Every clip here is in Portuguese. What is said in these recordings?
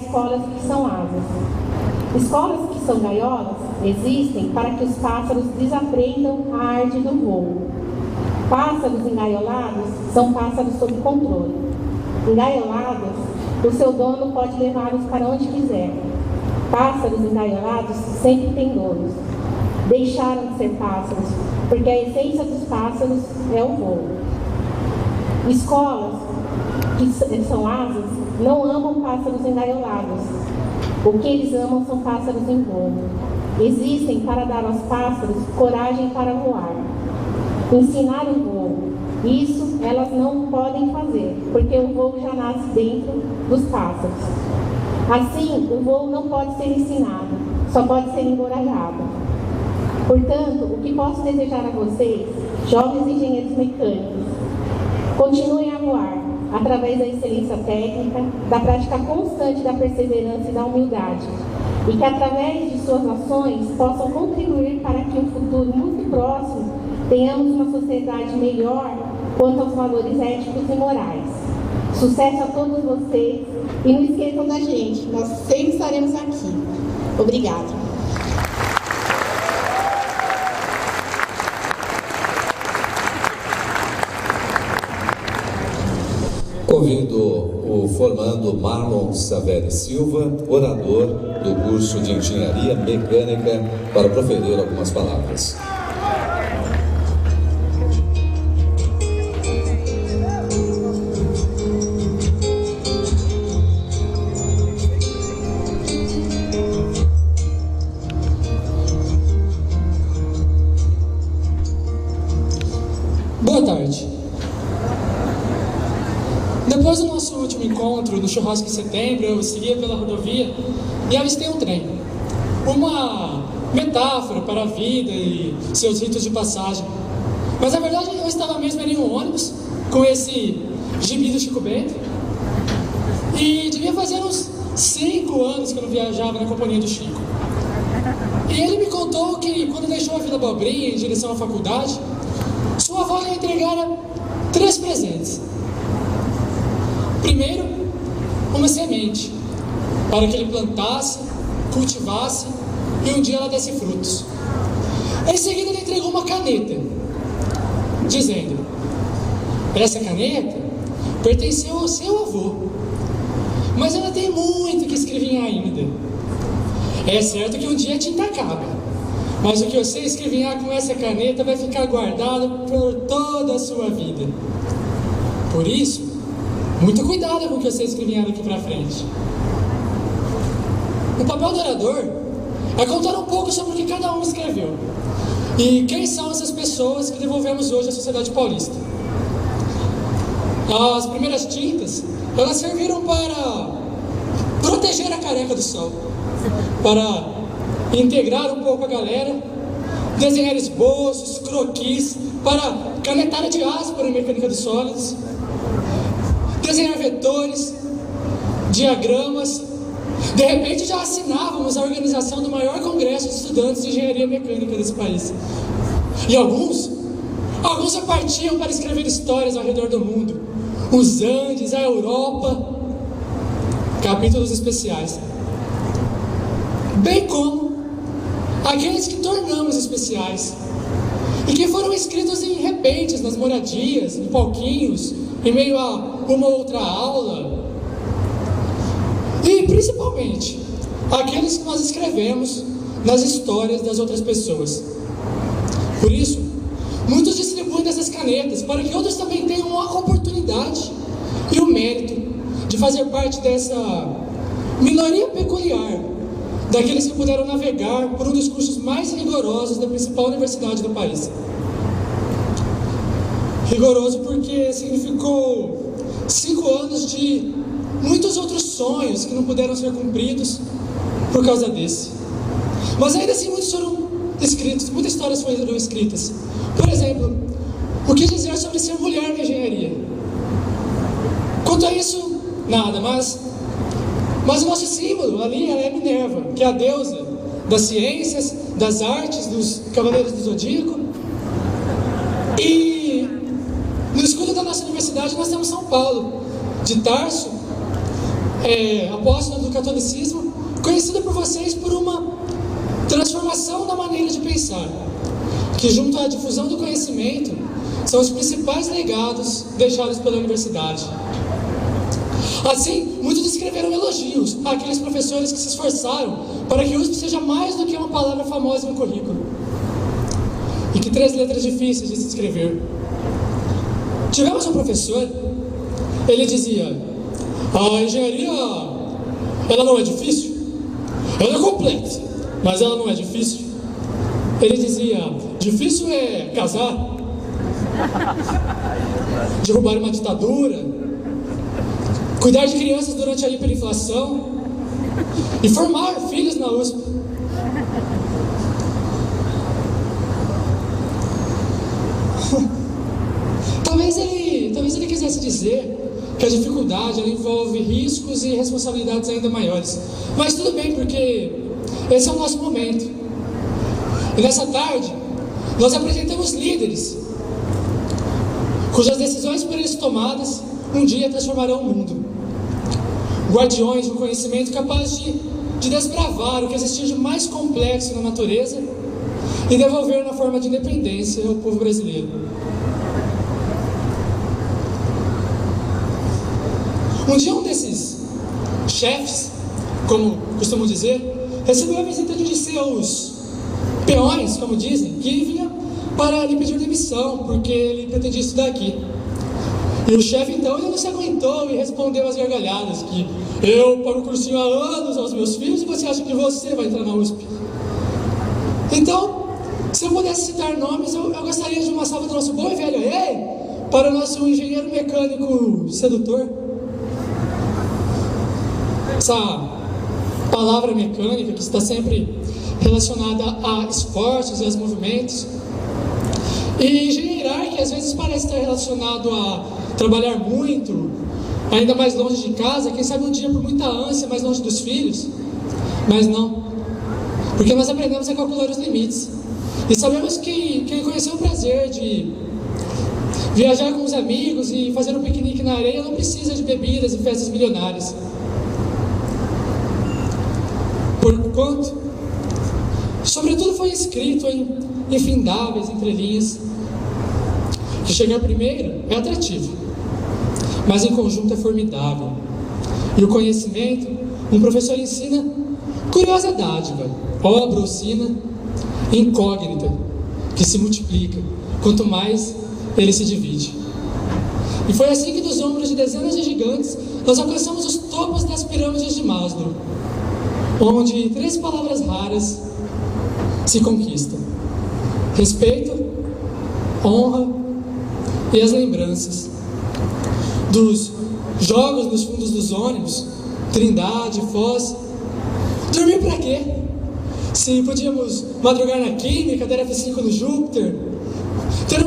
escolas que são asas. Escolas que são gaiolas existem para que os pássaros desaprendam a arte do voo. Pássaros engaiolados são pássaros sob controle. Engaiolados, o seu dono pode levá-los para onde quiser. Pássaros engaiolados sempre têm donos. Deixaram de ser pássaros, porque a essência dos pássaros é o voo. Escolas que são asas não amam pássaros engaiolados. O que eles amam são pássaros em voo. Existem para dar aos pássaros coragem para voar. Ensinar o voo. Isso elas não podem fazer, porque o voo já nasce dentro dos pássaros. Assim, o voo não pode ser ensinado, só pode ser encorajado. Portanto, o que posso desejar a vocês, jovens engenheiros mecânicos, continuem a voar através da excelência técnica, da prática constante da perseverança e da humildade, e que através de suas ações possam contribuir para que no futuro muito próximo tenhamos uma sociedade melhor quanto aos valores éticos e morais. Sucesso a todos vocês e não esqueçam da gente, nós sempre estaremos aqui. Obrigada. Convido o formando Marlon Saveri Silva, orador do curso de Engenharia Mecânica, para proferir algumas palavras. Boa tarde. Depois do nosso último encontro, no churrasco em setembro, eu seguia pela rodovia e avistei um trem. Uma metáfora para a vida e seus ritos de passagem. Mas na verdade eu estava mesmo em um ônibus, com esse gibi do Chico Bento. E devia fazer uns 5 anos que eu não viajava na companhia do Chico. E ele me contou que quando deixou a Vila Abobrinha em direção à faculdade, sua avó lhe entregara 3 presentes. Primeiro, uma semente, para que ele plantasse, cultivasse e um dia ela desse frutos. Em seguida, ele entregou uma caneta, dizendo: essa caneta pertenceu ao seu avô, mas ela tem muito que escrever ainda. É certo que um dia a tinta acaba, mas o que você escrever com essa caneta vai ficar guardado por toda a sua vida. Por isso, muito cuidado com o que você escrever daqui para frente. O papel do orador é contar um pouco sobre o que cada um escreveu e quem são essas pessoas que devolvemos hoje à sociedade paulista. As primeiras tintas, elas serviram para proteger a careca do sol, para integrar um pouco a galera, desenhar esboços, croquis, para canetada de áspero em mecânica dos sólidos, desenhar vetores, diagramas. De repente já assinávamos a organização do maior congresso de estudantes de engenharia mecânica desse país. E alguns já partiam para escrever histórias ao redor do mundo, os Andes, a Europa, capítulos especiais, bem como aqueles que tornamos especiais e que foram escritos em repentes, nas moradias, em palquinhos, em meio a uma outra aula, e principalmente aqueles que nós escrevemos nas histórias das outras pessoas. Por isso, muitos distribuem dessas canetas para que outros também tenham a oportunidade e o mérito de fazer parte dessa minoria peculiar daqueles que puderam navegar por um dos cursos mais rigorosos da principal universidade do país. Rigoroso porque significou 5 anos de muitos outros sonhos que não puderam ser cumpridos por causa desse. Mas ainda assim muitos foram escritos, muitas histórias foram escritas. Por exemplo, o que dizer sobre ser mulher na engenharia? Quanto a isso, nada, mas o nosso símbolo ali é Minerva, que é a deusa das ciências, das artes, dos cavaleiros do Zodíaco. E no escudo da nossa universidade nós temos São Paulo, de Tarso, apóstolo do catolicismo, conhecida por vocês por uma transformação na maneira de pensar, que junto à difusão do conhecimento são os principais legados deixados pela universidade. Assim, muitos escreveram elogios àqueles professores que se esforçaram para que o USP seja mais do que uma palavra famosa em um currículo, e que 3 letras difíceis de se escrever. Tivemos um professor, ele dizia: a engenharia, ela não é difícil, ela é complexa, mas ela não é difícil. Ele dizia: difícil é casar, derrubar uma ditadura, cuidar de crianças durante a hiperinflação e formar filhos na USP. Talvez ele quisesse dizer que a dificuldade ela envolve riscos e responsabilidades ainda maiores. Mas tudo bem, porque esse é o nosso momento. E nessa tarde, nós apresentamos líderes cujas decisões por eles tomadas um dia transformarão o mundo. Guardiões de um conhecimento capaz de desbravar o que existe de mais complexo na natureza e devolver na forma de independência ao povo brasileiro. Um dia um desses chefes, como costumam dizer, recebeu a visita de seus peões, como dizem, que vinha para lhe pedir demissão, porque ele pretendia estudar aqui. E o chefe então ele não se aguentou e respondeu às gargalhadas que eu pago cursinho há anos aos meus filhos e você acha que você vai entrar na USP? Então, se eu pudesse citar nomes, eu gostaria de uma salva do nosso bom e velho para o nosso engenheiro mecânico sedutor. Essa palavra mecânica que está sempre relacionada a esportes e aos movimentos. E engenheirar, que às vezes parece estar relacionado a trabalhar muito, ainda mais longe de casa, quem sabe um dia por muita ânsia, mais longe dos filhos. Mas não, porque nós aprendemos a calcular os limites. E sabemos que quem conheceu o prazer de viajar com os amigos e fazer um piquenique na areia não precisa de bebidas e festas milionárias. Porquanto, sobretudo foi escrito em infindáveis entrelinhas que chegar primeiro é atrativo, mas em conjunto é formidável. E o conhecimento, um professor ensina, curiosa dádiva, obra ou sina, incógnita, que se multiplica, quanto mais ele se divide. E foi assim que dos ombros de dezenas de gigantes, nós alcançamos os topos das pirâmides de Maslow, onde 3 palavras raras se conquistam: respeito, honra e as lembranças. Dos jogos nos fundos dos ônibus, Trindade, Foz. Dormir pra quê? Se podíamos madrugar na química, dar F5 no Júpiter. Ter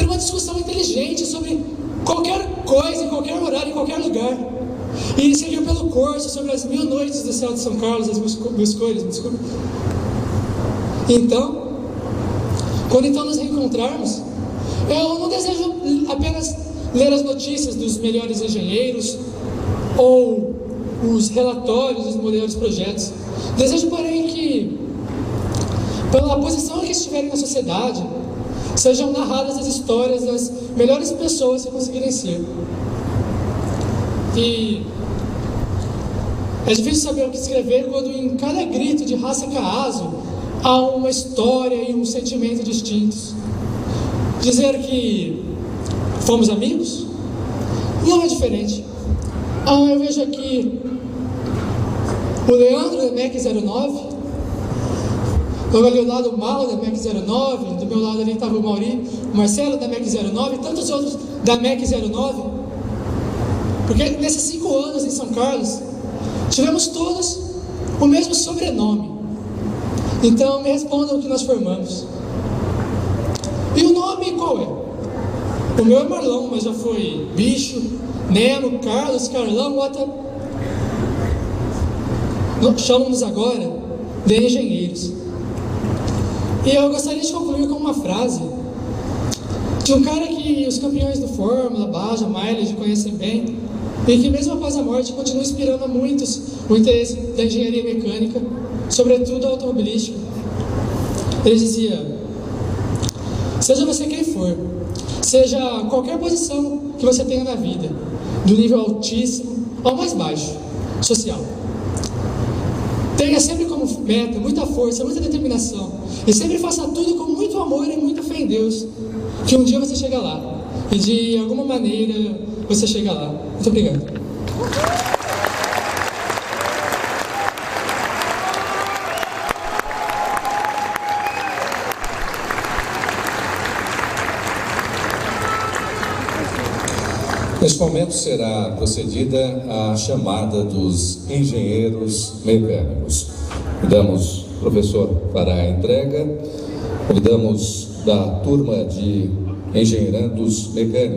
uma discussão inteligente sobre qualquer coisa, em qualquer horário, em qualquer lugar. E seguir pelo curso sobre as 1000 noites do céu de São Carlos, as 1000 cores, me desculpa. Então, quando então nos reencontrarmos, eu não desejo apenas ler as notícias dos melhores engenheiros ou os relatórios dos melhores projetos. Desejo, porém, que, pela posição que estiverem na sociedade, sejam narradas as histórias das melhores pessoas que conseguirem ser. E é difícil saber o que escrever quando em cada grito de raça caso há uma história e um sentimento distintos. Dizer que fomos amigos não é diferente. Eu vejo aqui o Leandro da MEC 09, eu ali ao lado o Malo da MEC 09, do meu lado ali estava o Mauri, o Marcelo da MEC 09 e tantos outros da MEC 09, porque nesses 5 anos em São Carlos tivemos todos o mesmo sobrenome. Então me respondam o que nós formamos. E o nome qual é? O meu é Marlon, mas já foi Bicho, Nemo, Carlos, Carlão, Ota. Chamam-nos agora de engenheiros. E eu gostaria de concluir com uma frase de um cara que os campeões do Fórmula, Baja, Mileage conhecem bem, e que mesmo após a morte continua inspirando a muitos o interesse da engenharia mecânica, sobretudo automobilística. Ele dizia: seja você quem for, seja qualquer posição que você tenha na vida, do nível altíssimo ao mais baixo, social, tenha sempre como meta muita força, muita determinação, e sempre faça tudo com muito amor e muita fé em Deus, que um dia você chega lá, e de alguma maneira você chega lá. Muito obrigado. Neste momento será procedida a chamada dos engenheiros mecânicos. Convidamos o professor para a entrega, convidamos da turma de engenheirandos mecânicos.